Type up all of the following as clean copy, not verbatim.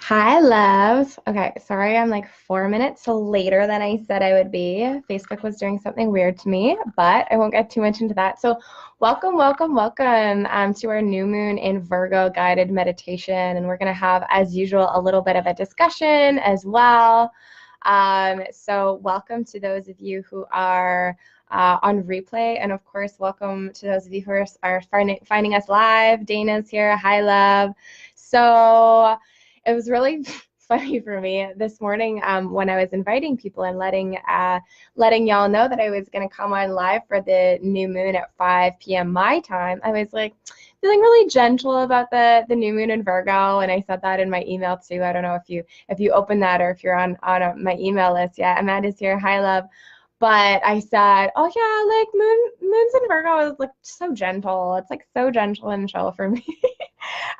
Hi, loves. Okay, sorry I'm like 4 minutes later than I said I would be. Facebook was doing something weird to me, but I won't get too much into that. So, welcome to our new moon in Virgo guided meditation. And we're going to have, as usual, a little bit of a discussion as well. So, welcome to those of you who are on replay. And of course, welcome to those of you who are finding us live. Dana's here. Hi, love. So, it was really funny for me this morning when I was inviting people and letting y'all know that I was going to come on live for the new moon at 5 p.m. my time. I was like feeling really gentle about the new moon in Virgo, and I said that in my email too. I don't know if you opened that or if you're on my email list yet. Amanda's here. Hi, love. But I said, oh yeah, like moons in Virgo is like so gentle. It's like so gentle and chill for me.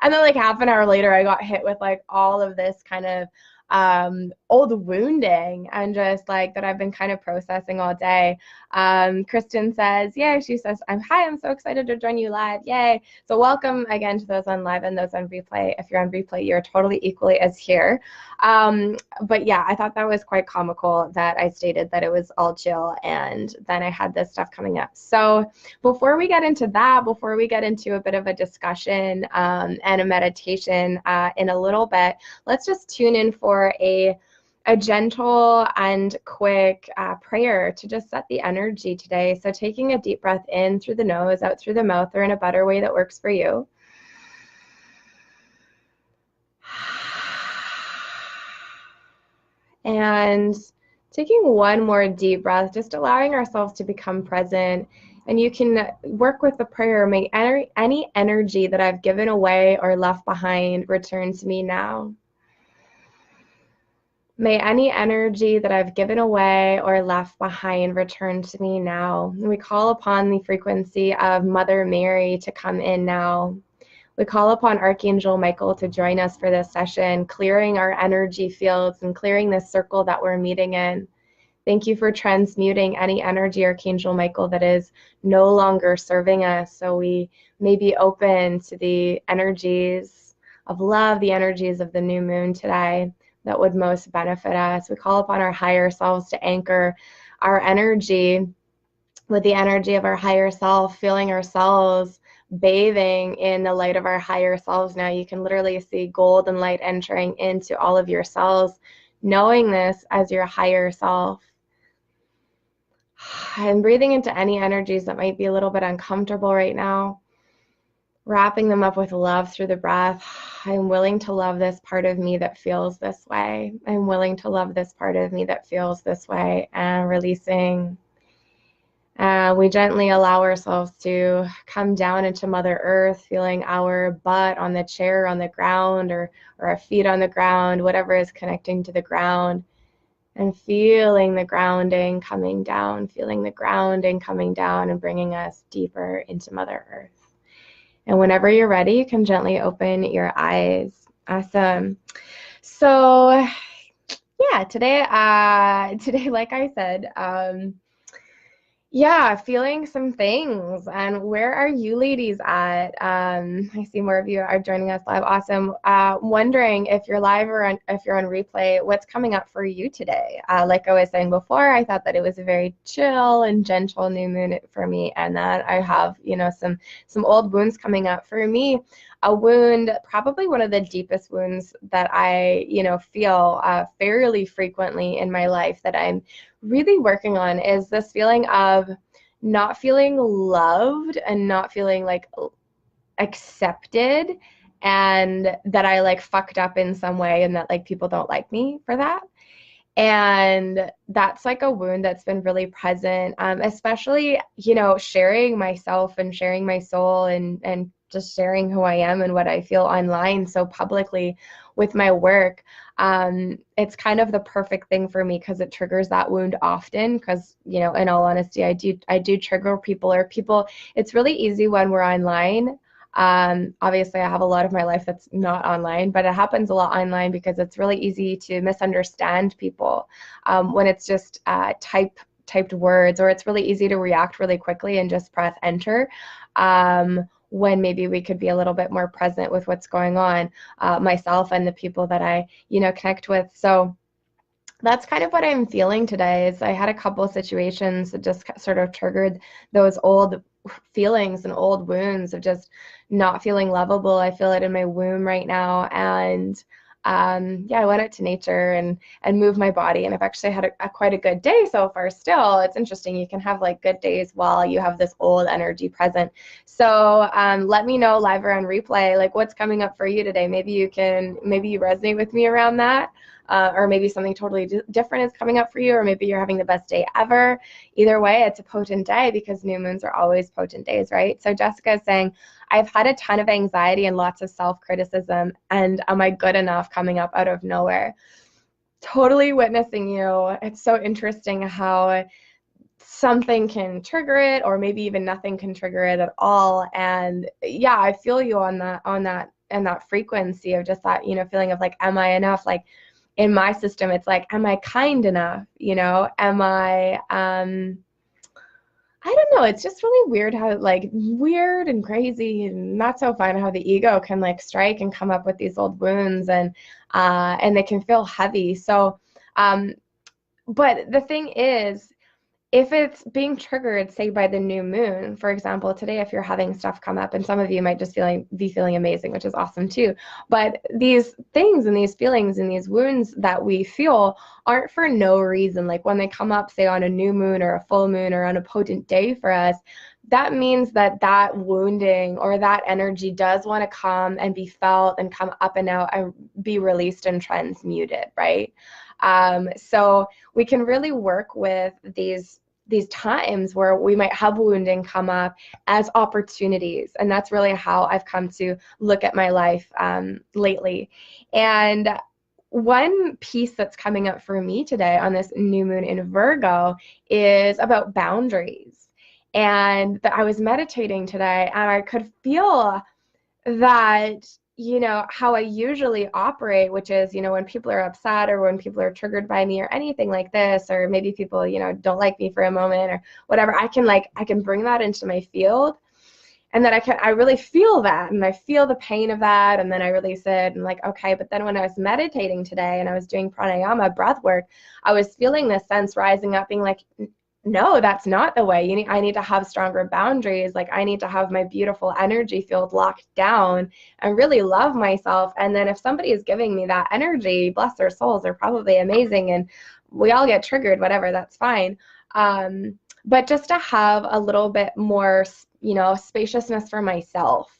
And then like half an hour later, I got hit with like all of this kind of old wounding and just like that I've been kind of processing all day. Kristen says, yay, she says, I'm so excited to join you live. Yay. So welcome again to those on live and those on replay. If you're on replay, you're totally equally as here. But yeah, I thought that was quite comical that I stated that it was all chill and then I had this stuff coming up. So before we get into that, before we get into a bit of a discussion and a meditation in a little bit, let's just tune in for a gentle and quick prayer to just set the energy today. So taking a deep breath in through the nose, out through the mouth, or in a better way that works for you. And taking one more deep breath, just allowing ourselves to become present. And you can work with the prayer, may any energy that I've given away or left behind return to me now. May any energy that I've given away or left behind return to me now. We call upon the frequency of Mother Mary to come in now. We call upon Archangel Michael to join us for this session, clearing our energy fields and clearing this circle that we're meeting in. Thank you for transmuting any energy, Archangel Michael, that is no longer serving us. So we may be open to the energies of love, the energies of the new moon today that would most benefit us. We call upon our higher selves to anchor our energy with the energy of our higher self, feeling ourselves bathing in the light of our higher selves. Now you can literally see golden light entering into all of your cells, knowing this as your higher self. And breathing into any energies that might be a little bit uncomfortable right now, wrapping them up with love through the breath. I'm willing to love this part of me that feels this way. I'm willing to love this part of me that feels this way, and releasing. We gently allow ourselves to come down into Mother Earth, feeling our butt on the chair, on the ground, or our feet on the ground, whatever is connecting to the ground, and feeling the grounding coming down, and bringing us deeper into Mother Earth. And whenever you're ready, you can gently open your eyes. Awesome. So yeah, today, like I said, yeah, feeling some things. And where are you ladies at? I see more of you are joining us live. Awesome. Wondering if you're live or if you're on replay, what's coming up for you today? Like I was saying before, I thought that it was a very chill and gentle new moon for me, and that I have, some old wounds coming up for me. A wound, probably one of the deepest wounds that I, feel fairly frequently in my life that I'm really working on, is this feeling of not feeling loved and not feeling like accepted, and that I like fucked up in some way and that like people don't like me for that. And that's like a wound that's been really present, especially, sharing myself and sharing my soul and just sharing who I am and what I feel online so publicly with my work. It's kind of the perfect thing for me because it triggers that wound often, because, in all honesty, I do trigger people, it's really easy when we're online. Obviously, I have a lot of my life that's not online, but it happens a lot online because it's really easy to misunderstand people when it's just typed words, or it's really easy to react really quickly and just press enter. when maybe we could be a little bit more present with what's going on, myself and the people that I, connect with. So that's kind of what I'm feeling today. Is I had a couple of situations that just sort of triggered those old feelings and old wounds of just not feeling lovable. I feel it in my womb right now, and yeah, I went out to nature and moved my body, and I've actually had quite a good day so far. Still, it's interesting. You can have like good days while you have this old energy present. So let me know live or on replay, like what's coming up for you today. Maybe you resonate with me around that. Or maybe something totally different is coming up for you, or maybe you're having the best day ever. Either way, it's a potent day because new moons are always potent days, right? So Jessica is saying, I've had a ton of anxiety and lots of self-criticism, and am I good enough coming up out of nowhere? Totally witnessing you. It's so interesting how something can trigger it, or maybe even nothing can trigger it at all. And yeah, I feel you on that frequency of just that, feeling of like, am I enough? Like, in my system, it's like, am I kind enough? Am I, I don't know. It's just really weird how like weird and crazy and not so fun how the ego can like strike and come up with these old wounds, and they can feel heavy. So, but the thing is, if it's being triggered, say, by the new moon, for example, today, if you're having stuff come up, and some of you might just be feeling amazing, which is awesome too, but these things and these feelings and these wounds that we feel aren't for no reason. Like when they come up, say, on a new moon or a full moon or on a potent day for us, that means that wounding or that energy does want to come and be felt and come up and out and be released and transmuted, right? So we can really work with these times where we might have wounding come up as opportunities. And that's really how I've come to look at my life lately. And one piece that's coming up for me today on this new moon in Virgo is about boundaries. And I was meditating today, and I could feel that, how I usually operate, which is, when people are upset or when people are triggered by me or anything like this, or maybe people, don't like me for a moment or whatever, I can bring that into my field. And then I really feel that, and I feel the pain of that, and then I release it, and like, okay. But then when I was meditating today and I was doing pranayama, breath work, I was feeling this sense rising up, being like, no, that's not the way. I need to have stronger boundaries. Like, I need to have my beautiful energy field locked down and really love myself. And then if somebody is giving me that energy, bless their souls, they're probably amazing. And we all get triggered, whatever, that's fine. But just to have a little bit more, spaciousness for myself.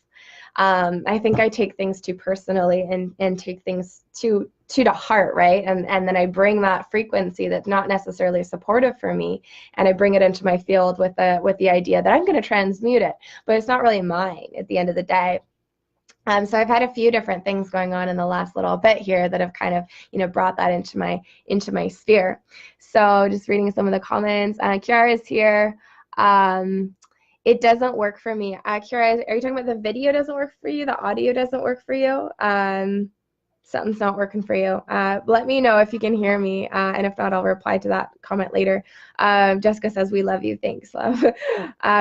I think I take things too personally and take things too to heart, right? And then I bring that frequency that's not necessarily supportive for me, and I bring it into my field with the idea that I'm going to transmute it, but it's not really mine at the end of the day. So I've had a few different things going on in the last little bit here that have kind of, brought that into my sphere. So just reading some of the comments. Kiara is here. It doesn't work for me. Kiara, are you talking about the video doesn't work for you? The audio doesn't work for you? Something's not working for you. Let me know if you can hear me, and if not, I'll reply to that comment later. Jessica says, we love you. Thanks, love.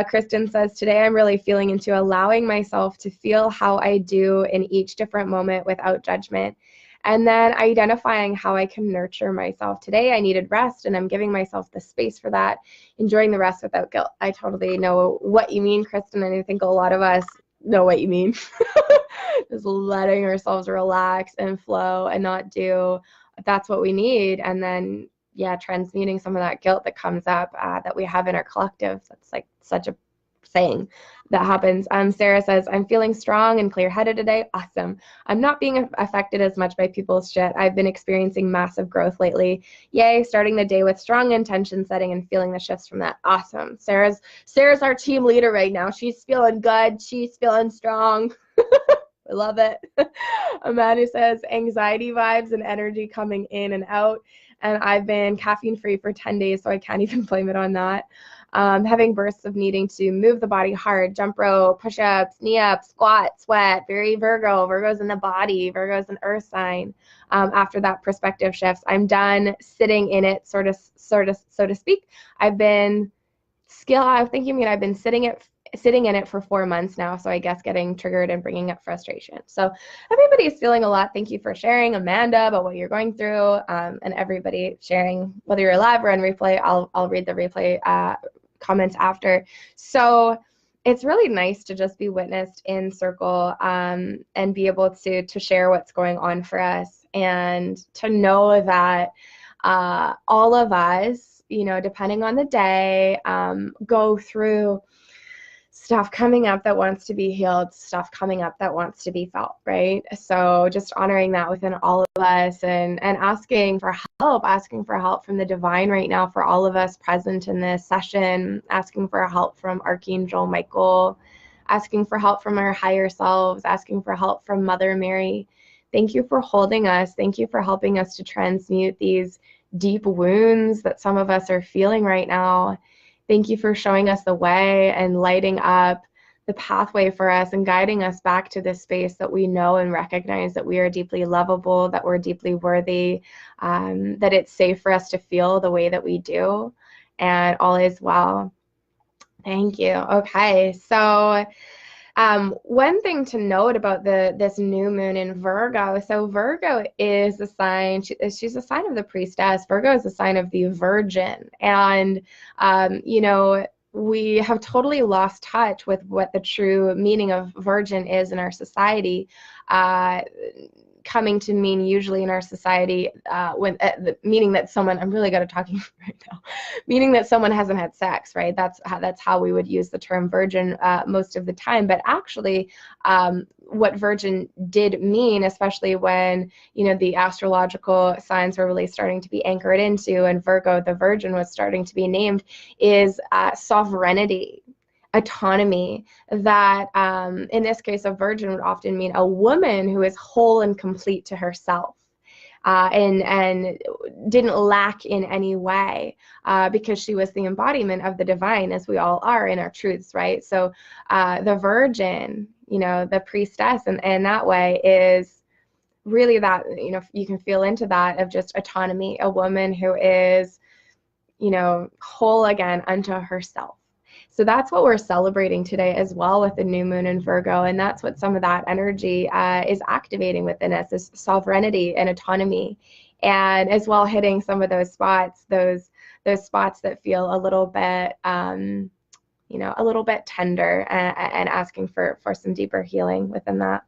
Kristen says, today I'm really feeling into allowing myself to feel how I do in each different moment without judgment. And then identifying how I can nurture myself. Today I needed rest, and I'm giving myself the space for that, enjoying the rest without guilt. I totally know what you mean, Kristen, and I think a lot of us know what you mean. Just letting ourselves relax and flow and not do, that's what we need. And then, yeah, transmuting some of that guilt that comes up that we have in our collective. That's like such a saying that happens. Sarah says, I'm feeling strong and clear-headed today. Awesome. I'm not being affected as much by people's shit. I've been experiencing massive growth lately. Yay, starting the day with strong intention setting and feeling the shifts from that. Awesome. Sarah's our team leader right now. She's feeling good. She's feeling strong. I love it. Amanda says, anxiety vibes and energy coming in and out. And I've been caffeine-free for 10 days, so I can't even blame it on that. Having bursts of needing to move the body hard, jump rope, push-ups, knee-ups, squat, sweat, very Virgo. Virgo's in the body. Virgo's an earth sign. After that perspective shifts, I'm done sitting in it, so to speak. I've been sitting sitting in it for 4 months now, so I guess getting triggered and bringing up frustration. So everybody is feeling a lot. Thank you for sharing, Amanda, about what you're going through, and everybody sharing, whether you're live or on replay. I'll read the replay comments after. So it's really nice to just be witnessed in circle, and be able to share what's going on for us, and to know that all of us, depending on the day, go through stuff coming up that wants to be healed, stuff coming up that wants to be felt, right? So just honoring that within all of us, and asking for help from the divine right now for all of us present in this session, asking for help from Archangel Michael, asking for help from our higher selves, asking for help from Mother Mary. Thank you for holding us. Thank you for helping us to transmute these deep wounds that some of us are feeling right now. Thank you for showing us the way and lighting up the pathway for us and guiding us back to this space that we know and recognize that we are deeply lovable, that we're deeply worthy, that it's safe for us to feel the way that we do, and all is well. Thank you. Okay, so one thing to note about this new moon in Virgo, so Virgo is a sign, she's a sign of the priestess. Virgo is a sign of the virgin. And, we have totally lost touch with what the true meaning of virgin is in our society. Coming to mean usually in our society, meaning that someone, I'm really good at talking right now, meaning that someone hasn't had sex, right? That's how we would use the term virgin most of the time. But actually, what virgin did mean, especially when the astrological signs were really starting to be anchored into, and Virgo, the virgin, was starting to be named, is sovereignty, autonomy. That in this case, a virgin would often mean a woman who is whole and complete to herself, and didn't lack in any way, because she was the embodiment of the divine, as we all are in our truths, right? So the virgin, the priestess, and that way is really that, you can feel into that of just autonomy, a woman who is, whole again unto herself. So that's what we're celebrating today as well with the new moon in Virgo, and that's what some of that energy is activating within us, is sovereignty and autonomy, and as well hitting some of those spots, those spots that feel a little bit, a little bit tender, and asking for some deeper healing within that.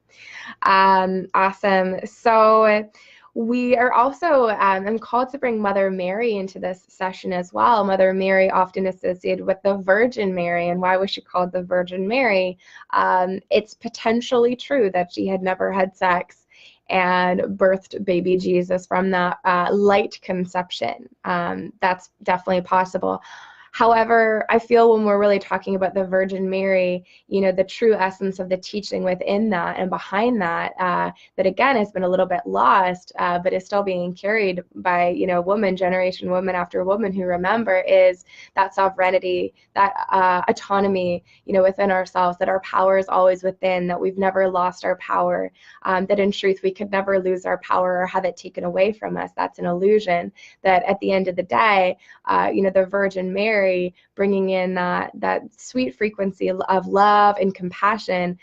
Awesome. So we are also, I'm called to bring Mother Mary into this session as well. Mother Mary, often associated with the Virgin Mary. And why was she called the Virgin Mary? It's potentially true that she had never had sex and birthed baby Jesus from that light conception. That's definitely possible. However, I feel when we're really talking about the Virgin Mary, the true essence of the teaching within that and behind that, that again has been a little bit lost, but is still being carried by, generation woman after woman who remember, is that sovereignty, that autonomy, within ourselves, that our power is always within, that we've never lost our power, that in truth we could never lose our power or have it taken away from us. That's an illusion. That at the end of the day, the Virgin Mary, bringing in that sweet frequency of love and compassion,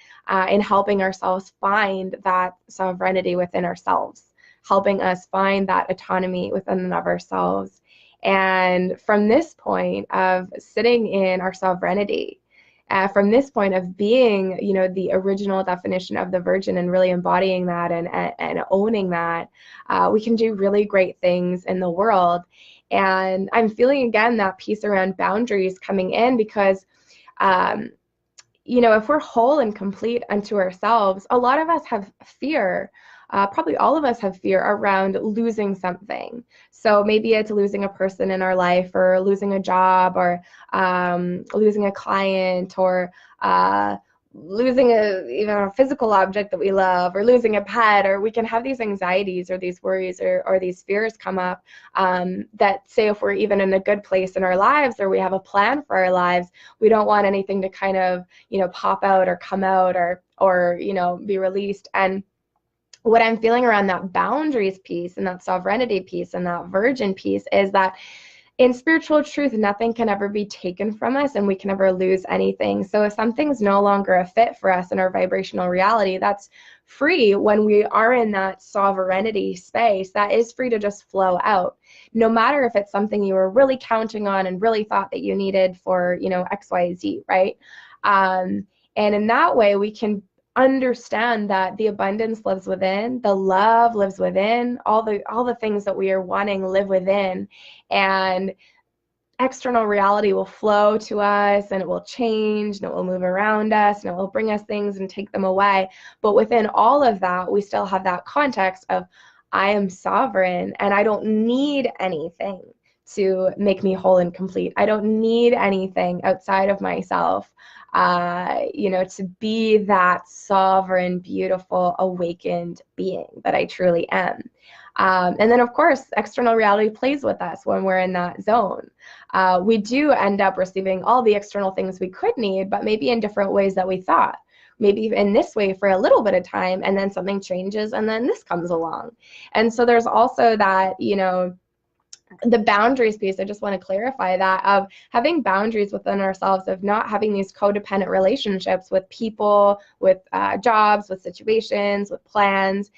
in helping ourselves find that sovereignty within ourselves, helping us find that autonomy within and of ourselves. And from this point of sitting in our sovereignty, from this point of being, the original definition of the Virgin, and really embodying that and owning that, we can do really great things in the world. And I'm feeling again that piece around boundaries coming in, because if we're whole and complete unto ourselves, a lot of us have fear. Probably all of us have fear around losing something. So maybe it's losing a person in our life, or losing a job, or losing a client, or losing even a physical object that we love, or losing a pet, or we can have these anxieties or these worries or these fears come up, that say if we're even in a good place in our lives, or we have a plan for our lives, we don't want anything to kind of, pop out or come out or be released. And what I'm feeling around that boundaries piece and that sovereignty piece and that virgin piece is that in spiritual truth, nothing can ever be taken from us, and we can never lose anything. So if something's no longer a fit for us in our vibrational reality, that's free. When we are in that sovereignty space, that is free to just flow out, no matter if it's something you were really counting on and really thought that you needed for, XYZ, right? And in that way, we can understand that the abundance lives within, the love lives within, all the things that we are wanting live within, and external reality will flow to us, and it will change, and it will move around us, and it will bring us things and take them away. But within all of that, we still have that context of, I am sovereign, and I don't need anything to make me whole and complete. I don't need anything outside of myself, to be that sovereign, beautiful, awakened being that I truly am. And then, of course, external reality plays with us when we're in that zone. We do end up receiving all the external things we could need, but maybe in different ways that we thought. Maybe in this way for a little bit of time, and then something changes, and then this comes along. And so there's also that, the boundaries piece. I just want to clarify that, of having boundaries within ourselves, of not having these codependent relationships with people, with jobs, with situations, with plans,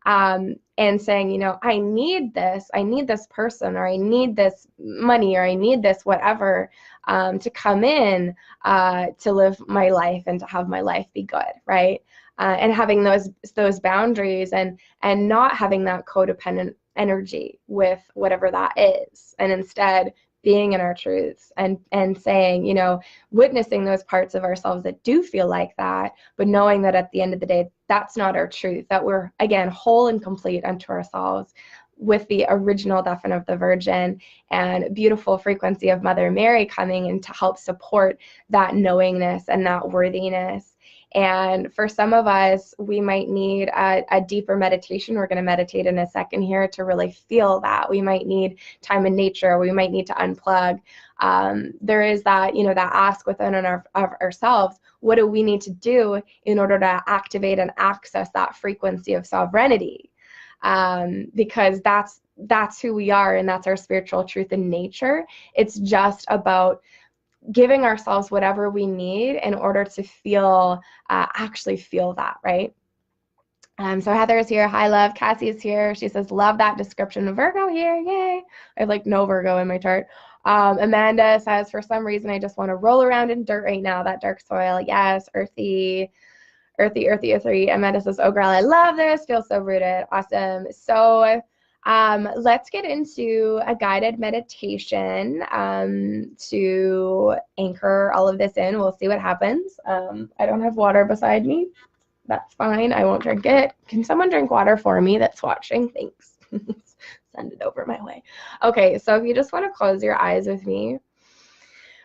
and saying, I need this person, or I need this money, or I need this whatever, to come in, to live my life and to have my life be good, right? And having those boundaries, and not having that codependent energy with whatever that is, and instead being in our truths, and saying, witnessing those parts of ourselves that do feel like that, but knowing that at the end of the day, that's not our truth, that we're, again, whole and complete unto ourselves, with the original definite of the Virgin and beautiful frequency of Mother Mary coming in to help support that knowingness and that worthiness. And for some of us, we might need a deeper meditation. We're going to meditate in a second here to really feel that. We might need time in nature. We might need to unplug. There is that, that ask within of ourselves. What do we need to do in order to activate and access that frequency of sovereignty? Because that's who we are, and that's our spiritual truth in nature. It's just about giving ourselves whatever we need in order to feel, actually feel that, right? So Heather is here. Hi, love. Cassie is here. She says, love that description of Virgo here. Yay. I have like no Virgo in my chart. Amanda says, for some reason, I just want to roll around in dirt right now. That dark soil. Yes. Earthy. Amanda says, oh, girl, I love this. Feel so rooted. Awesome. So let's get into a guided meditation to anchor all of this in. We'll see what happens. I don't have water beside me. That's fine. I won't drink it. Can someone drink water for me that's watching? Thanks. Send it over my way. Okay, so if you just want to close your eyes with me,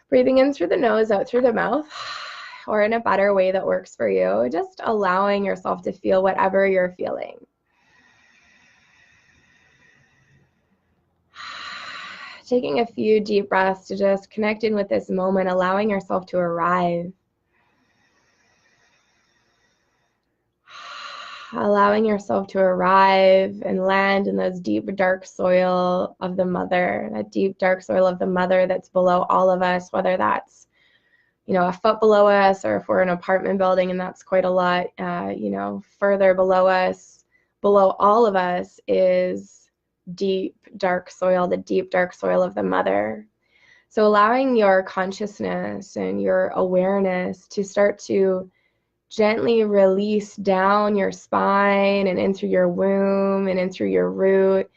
breathing in through the nose, out through the mouth, or in a better way that works for you, just allowing yourself to feel whatever you're feeling. Taking a few deep breaths to just connect in with this moment, allowing yourself to arrive. Allowing yourself to arrive and land in those deep, dark soil of the mother, that deep, dark soil of the mother that's below all of us, whether that's, a foot below us, or if we're in an apartment building and that's quite a lot, further below us, below all of us is deep, dark soil, the deep, dark soil of the mother. So allowing your consciousness and your awareness to start to gently release down your spine and in through your womb and in through your root,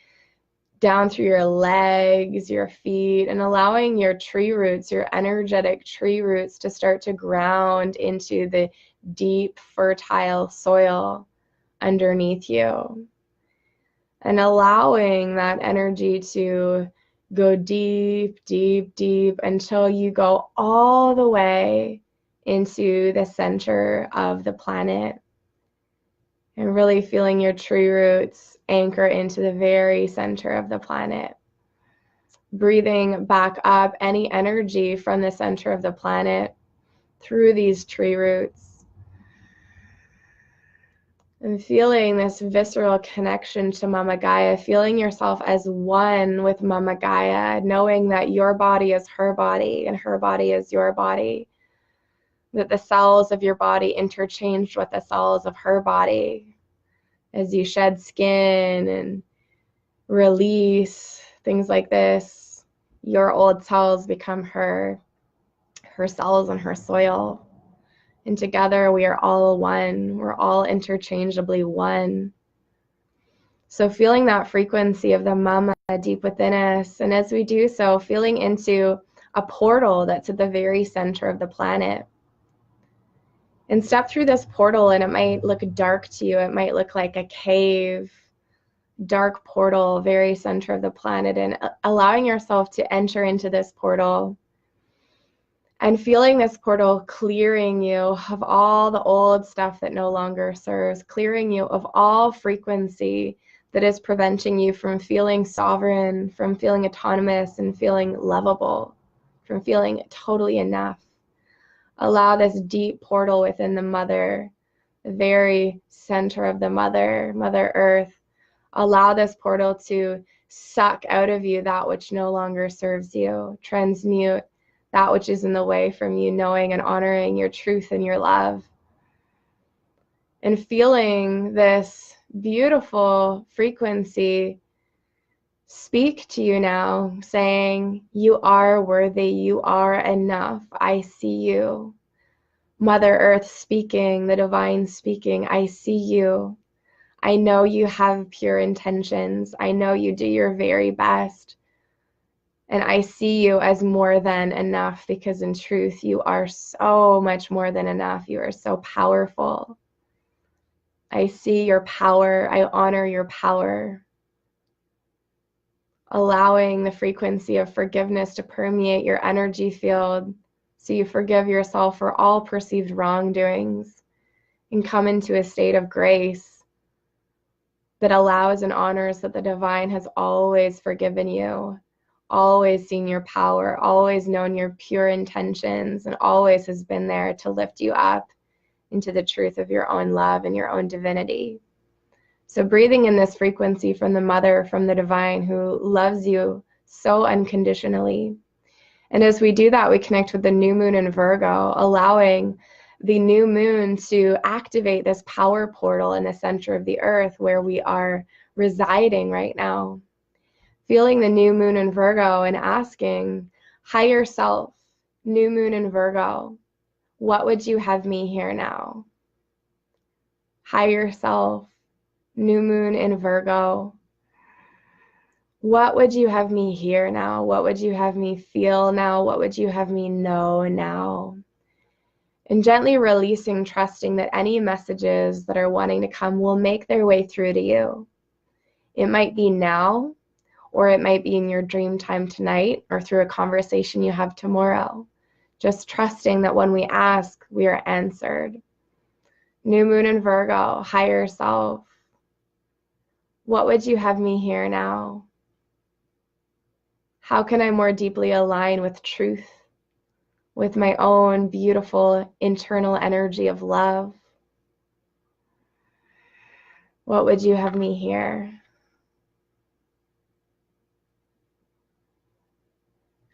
down through your legs, your feet, and allowing your tree roots, your energetic tree roots, to start to ground into the deep, fertile soil underneath you. And allowing that energy to go deep, deep, deep until you go all the way into the center of the planet, and really feeling your tree roots anchor into the very center of the planet. Breathing back up any energy from the center of the planet through these tree roots, And feeling this visceral connection to Mama Gaia, feeling yourself as one with Mama Gaia, knowing that your body is her body and her body is your body, that the cells of your body interchanged with the cells of her body. As you shed skin and release things like this, your old cells become her cells and her soil. And together we are all one. We're all interchangeably one. So feeling that frequency of the Mama deep within us, and as we do so, feeling into a portal that's at the very center of the planet. And step through this portal, and it might look dark to you. It might look like a cave, dark portal, very center of the planet, and allowing yourself to enter into this portal and feeling this portal clearing you of all the old stuff that no longer serves, clearing you of all frequency that is preventing you from feeling sovereign, from feeling autonomous and feeling lovable, from feeling totally enough. Allow this deep portal within the mother, the very center of the mother, Mother Earth. Allow this portal to suck out of you that which no longer serves you, transmute that which is in the way from you, knowing and honoring your truth and your love. And feeling this beautiful frequency speak to you now, saying, you are worthy, you are enough, I see you. Mother Earth speaking, the divine speaking, I see you. I know you have pure intentions. I know you do your very best. And I see you as more than enough, because in truth, you are so much more than enough. You are so powerful. I see your power. I honor your power. Allowing the frequency of forgiveness to permeate your energy field so you forgive yourself for all perceived wrongdoings and come into a state of grace that allows and honors that the divine has always forgiven you, always seen your power, always known your pure intentions, and always has been there to lift you up into the truth of your own love and your own divinity. So breathing in this frequency from the mother, from the divine who loves you so unconditionally. And as we do that, we connect with the new moon in Virgo, allowing the new moon to activate this power portal in the center of the earth where we are residing right now. Feeling the new moon in Virgo and asking, higher self, new moon in Virgo, what would you have me hear now? Higher self, new moon in Virgo, what would you have me hear now? What would you have me feel now? What would you have me know now? And gently releasing, trusting that any messages that are wanting to come will make their way through to you. It might be now, or it might be in your dream time tonight, or through a conversation you have tomorrow. Just trusting that when we ask, we are answered. New moon in Virgo, higher self. What would you have me hear now? How can I more deeply align with truth, with my own beautiful internal energy of love? What would you have me hear?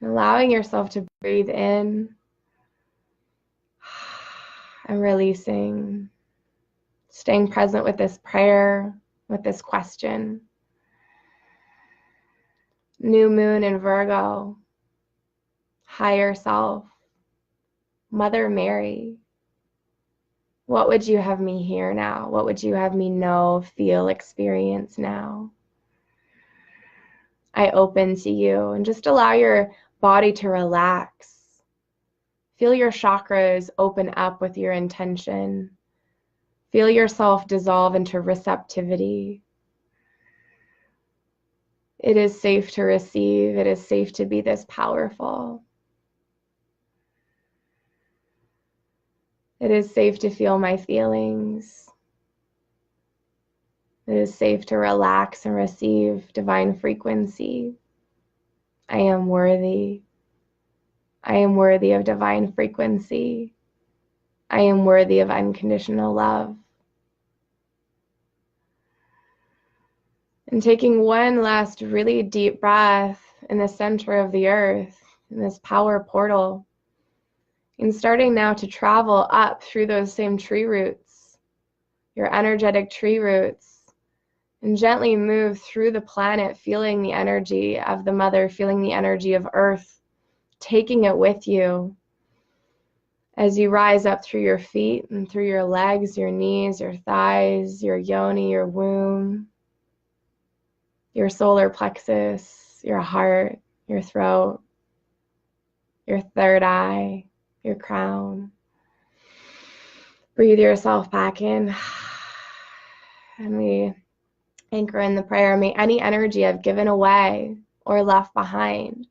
Allowing yourself to breathe in and releasing, staying present with this prayer, with this question. New moon in Virgo, higher self, Mother Mary. What would you have me hear now? What would you have me know, feel, experience now? I open to you, and just allow your body to relax. Feel your chakras open up with your intention. Feel yourself dissolve into receptivity. It is safe to receive. It is safe to be this powerful. It is safe to feel my feelings. It is safe to relax and receive divine frequency. I am worthy. I am worthy of divine frequency. I am worthy of unconditional love. And taking one last really deep breath in the center of the earth, in this power portal. And starting now to travel up through those same tree roots, your energetic tree roots, and gently move through the planet, feeling the energy of the mother, feeling the energy of earth, taking it with you as you rise up through your feet and through your legs, your knees, your thighs, your yoni, your womb, your solar plexus, your heart, your throat, your third eye, your crown. Breathe yourself back in. And we anchor in the prayer. May any energy I've given away or left behind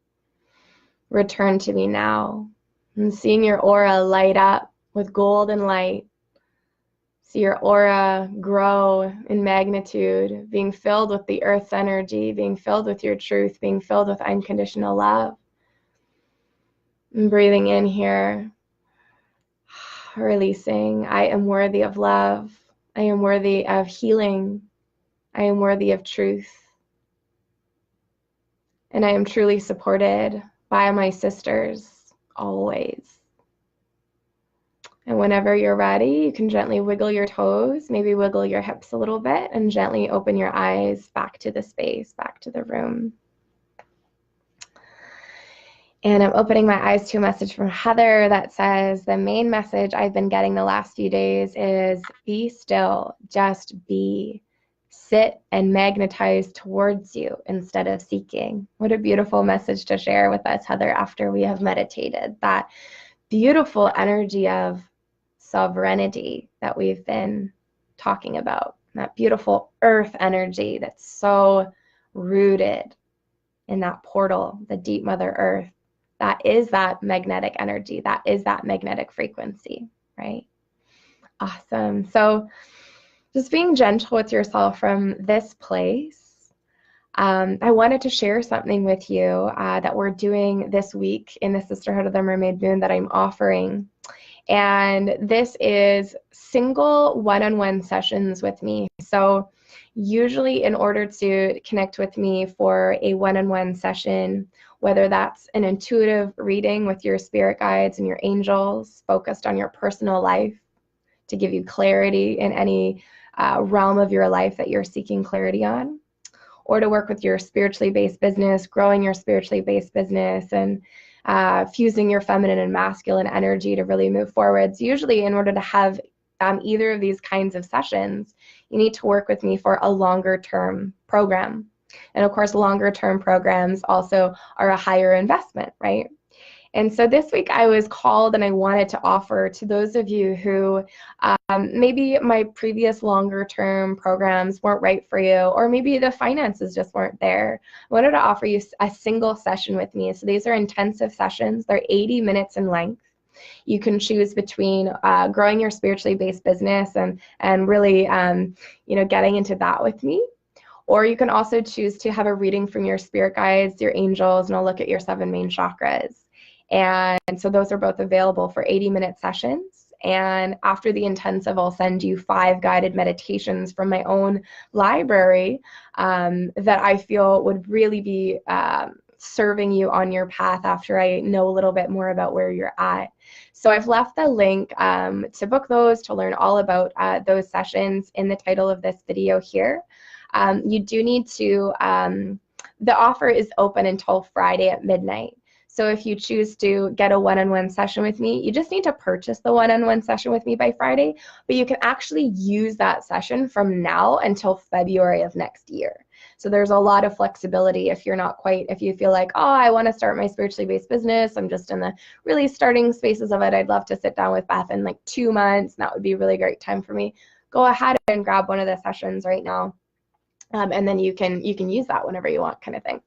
return to me now. And seeing your aura light up with golden light. See your aura grow in magnitude, being filled with the earth's energy, being filled with your truth, being filled with unconditional love. And breathing in here, releasing. I am worthy of love. I am worthy of healing. I am worthy of truth. And I am truly supported by my sisters, always. And whenever you're ready, you can gently wiggle your toes, maybe wiggle your hips a little bit, and gently open your eyes back to the space, back to the room. And I'm opening my eyes to a message from Heather that says, the main message I've been getting the last few days is be still, just be. Sit and magnetize towards you instead of seeking. What a beautiful message to share with us, Heather, after we have meditated. That beautiful energy of sovereignty that we've been talking about. That beautiful earth energy that's so rooted in that portal, the deep Mother Earth. That is that magnetic energy. That is that magnetic frequency, right? Awesome. So just being gentle with yourself from this place. I wanted to share something with you that we're doing this week in the Sisterhood of the Mermaid Moon that I'm offering. And this is single one-on-one sessions with me. So usually in order to connect with me for a one-on-one session, whether that's an intuitive reading with your spirit guides and your angels focused on your personal life to give you clarity in any realm of your life that you're seeking clarity on, or to work with your spiritually based business, growing your spiritually based business, and fusing your feminine and masculine energy to really move forwards. Usually in order to have either of these kinds of sessions, you need to work with me for a longer term program. And of course, longer term programs also are a higher investment, right? And so this week I was called and I wanted to offer to those of you who maybe my previous longer term programs weren't right for you, or maybe the finances just weren't there. I wanted to offer you a single session with me. So these are intensive sessions. They're 80 minutes in length. You can choose between growing your spiritually based business and really getting into that with me. Or you can also choose to have a reading from your spirit guides, your angels, and I'll look at your 7 main chakras. And so those are both available for 80-minute sessions. And after the intensive, I'll send you 5 guided meditations from my own library that I feel would really be serving you on your path after I know a little bit more about where you're at. So I've left the link to book those, to learn all about those sessions in the title of this video here. You do need to, the offer is open until Friday at midnight. So if you choose to get a one-on-one session with me, you just need to purchase the one-on-one session with me by Friday, but you can actually use that session from now until February of next year. So there's a lot of flexibility if you're not quite, if you feel like, oh, I want to start my spiritually based business, I'm just in the really starting spaces of it, I'd love to sit down with Beth in like 2 months, and that would be a really great time for me. Go ahead and grab one of the sessions right now, and then you can use that whenever you want, kind of thing.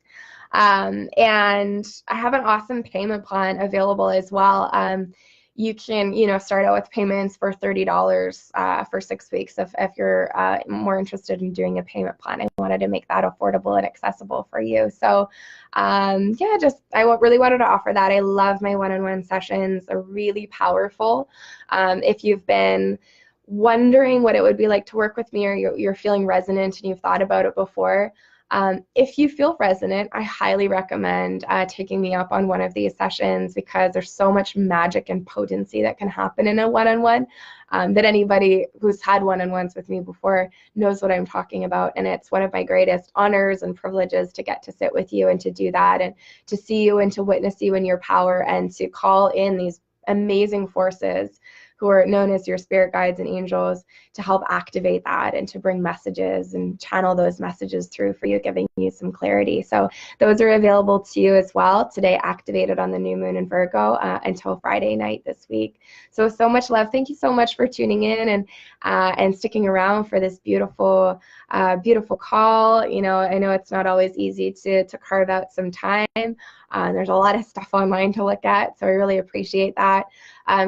And I have an awesome payment plan available as well. You can, start out with payments for $30 for 6 weeks if you're more interested in doing a payment plan. I wanted to make that affordable and accessible for you. So, I really wanted to offer that. I love my one-on-one sessions. They're really powerful. If you've been wondering what it would be like to work with me, or you're feeling resonant and you've thought about it before, if you feel resonant, I highly recommend taking me up on one of these sessions, because there's so much magic and potency that can happen in a one-on-one, that anybody who's had one-on-ones with me before knows what I'm talking about. And it's one of my greatest honors and privileges to get to sit with you and to do that, and to see you and to witness you in your power, and to call in these amazing forces who are known as your spirit guides and angels to help activate that and to bring messages and channel those messages through for you, giving you some clarity. So those are available to you as well today, activated on the new moon in Virgo, until Friday night this week. So much love. Thank you so much for tuning in and sticking around for this beautiful beautiful call. You know, I know it's not always easy to carve out some time. There's a lot of stuff online to look at, so I really appreciate that.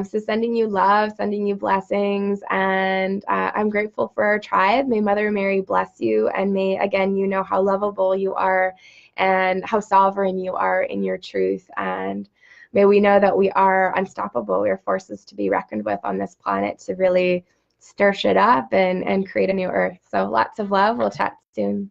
So sending you love, sending you blessings, and I'm grateful for our tribe. May Mother Mary bless you, and may, again, you know how lovable you are and how sovereign you are in your truth, and may we know that we are unstoppable. We are forces to be reckoned with on this planet to really stir shit up and create a new earth. So lots of love. We'll chat soon.